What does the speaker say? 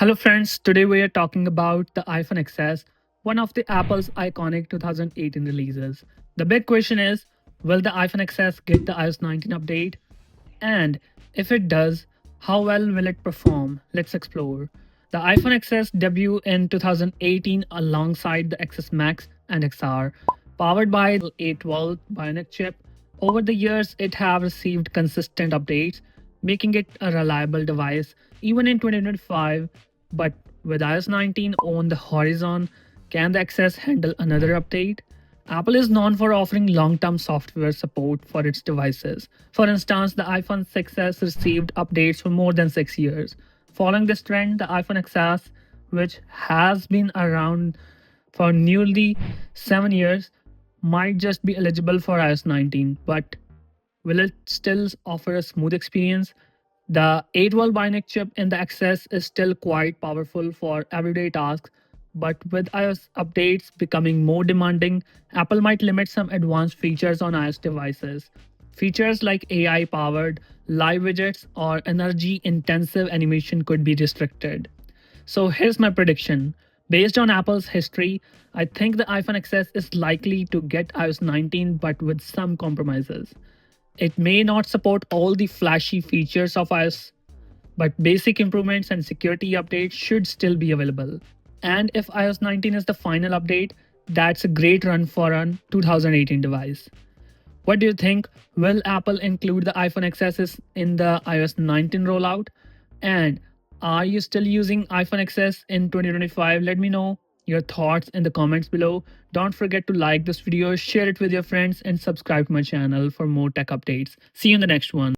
Hello friends, today we are talking about the iPhone XS, one of the Apple's iconic 2018 releases. The big question is, will the iPhone XS get the iOS 19 update? And if it does, how well will it perform? Let's explore. The iPhone XS debuted in 2018 alongside the XS Max and XR, powered by the 8-volt Bionic chip. Over the years, it have received consistent updates, making it a reliable device even in 2025. But with iOS 19 on the horizon, can the XS handle another update? Apple is known for offering long term software support for its devices. For instance, the iPhone 6s received updates for more than 6 years. Following this trend, the iPhone XS, which has been around for nearly 7 years, might just be eligible for iOS 19, but will it still offer a smooth experience? The 8-volt Bionic chip in the XS is still quite powerful for everyday tasks, but with iOS updates becoming more demanding, Apple might limit some advanced features on iOS devices. Features like AI powered live widgets or energy intensive animation could be restricted. So here's my prediction. Based on Apple's history, I think the iPhone XS is likely to get iOS 19 but with some compromises. It may not support all the flashy features of iOS, but basic improvements and security updates should still be available. And if iOS 19 is the final update, that's a great run for a 2018 device. What do you think? Will Apple include the iPhone XS in the iOS 19 rollout? And are you still using iPhone XS in 2025? Let me know your thoughts in the comments below. Don't forget to like this video, share it with your friends, and subscribe to my channel for more tech updates. See you in the next one.